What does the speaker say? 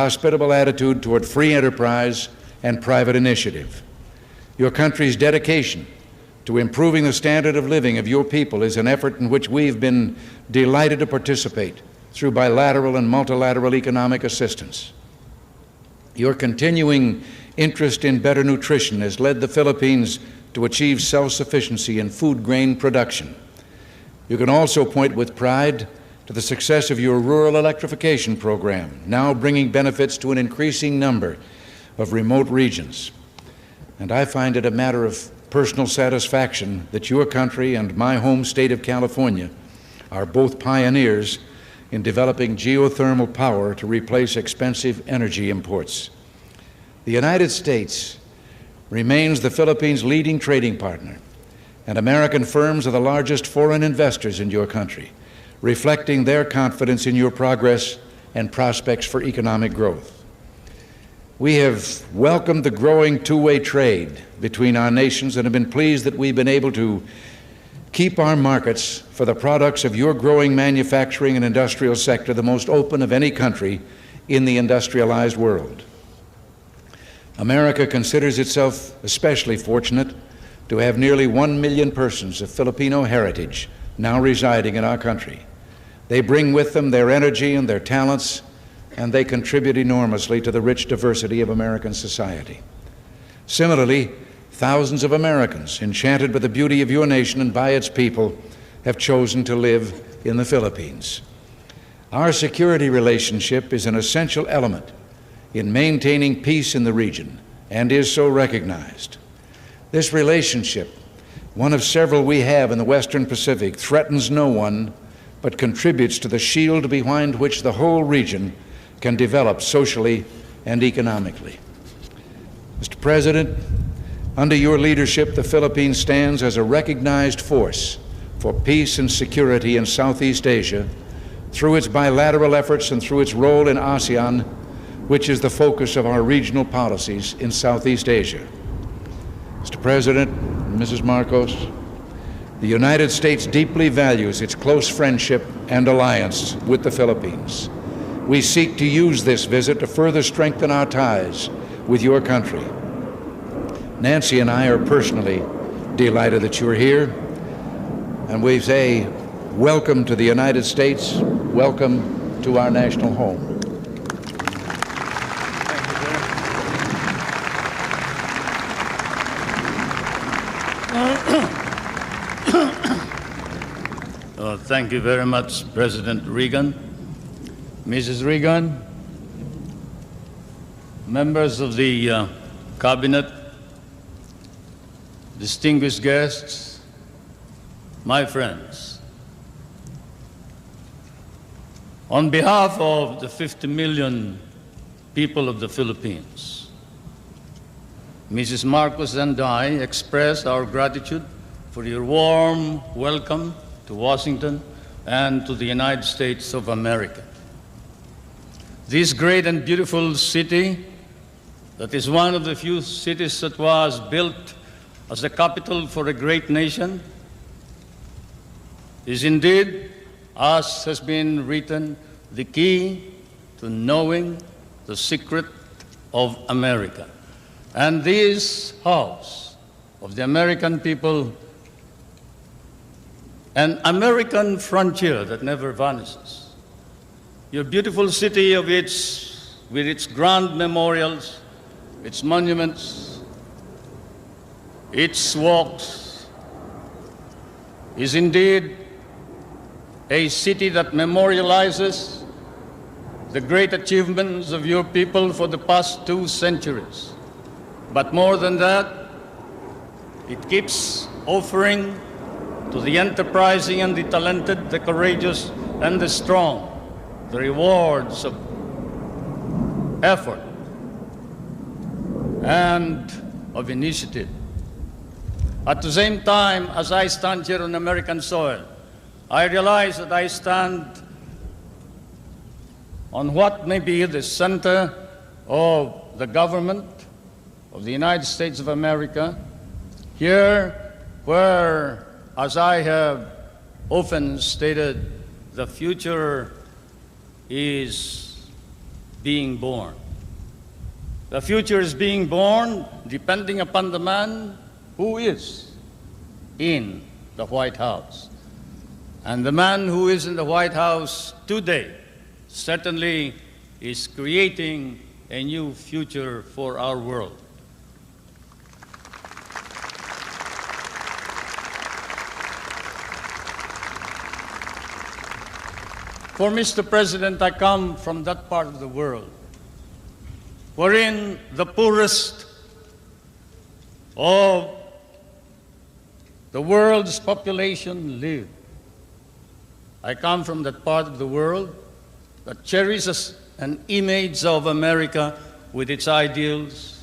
hospitable attitude toward free enterprise and private initiative. Your country's dedication to improving the standard of living of your people is an effort in which we've been delighted to participate through bilateral and multilateral economic assistance. Your continuing interest in better nutrition has led the Philippines to achieve self-sufficiency in food grain production. You can also point with pride to the success of your rural electrification program, now bringing benefits to an increasing number of remote regions. And I find it a matter of personal satisfaction that your country and my home state of California are both pioneers in developing geothermal power to replace expensive energy imports. The United States remains the Philippines' leading trading partner, and American firms are the largest foreign investors in your country, reflecting their confidence in your progress and prospects for economic growth. We have welcomed the growing two-way trade between our nations and have been pleased that we've been able to keep our markets for the products of your growing manufacturing and industrial sector the most open of any country in the industrialized world. America considers itself especially fortunate to have nearly 1 million persons of Filipino heritage now residing in our country. They bring with them their energy and their talents, and they contribute enormously to the rich diversity of American society. Similarly, thousands of Americans, enchanted by the beauty of your nation and by its people, have chosen to live in the Philippines. Our security relationship is an essential element in maintaining peace in the region and is so recognized. This relationship, one of several we have in the Western Pacific, threatens no one but contributes to the shield behind which the whole region can develop socially and economically. Mr. President, under your leadership, the Philippines stands as a recognized force for peace and security in Southeast Asia through its bilateral efforts and through its role in ASEAN, which is the focus of our regional policies in Southeast Asia. Mr. President, Mrs. Marcos, the United States deeply values its close friendship and alliance with the Philippines. We seek to use this visit to further strengthen our ties with your country. Nancy and I are personally delighted that you're here, and we say welcome to the United States, welcome to our national home. Thank you very much, President Reagan. Mrs. Reagan, members of the Cabinet, distinguished guests, my friends. On behalf of the 50 million people of the Philippines, Mrs. Marcos and I express our gratitude for your warm welcome to Washington and to the United States of America. This great and beautiful city, that is one of the few cities that was built as the capital for a great nation, is indeed, as has been written, the key to knowing the secret of America. And this house of the American people, an American frontier that never vanishes. Your beautiful city with its grand memorials, its monuments, its walks, is indeed a city that memorializes the great achievements of your people for the past 2 centuries. But more than that, it keeps offering to the enterprising and the talented, the courageous and the strong, the rewards of effort and of initiative. At the same time, as I stand here on American soil, I realize that I stand on what may be the center of the government of the United States of America, here where, as I have often stated, the future is being born. The future is being born depending upon the man who is in the White House. And the man who is in the White House today certainly is creating a new future for our world. For Mr. President, I come from that part of the world wherein the poorest of the world's population live. I come from that part of the world that cherishes an image of America with its ideals,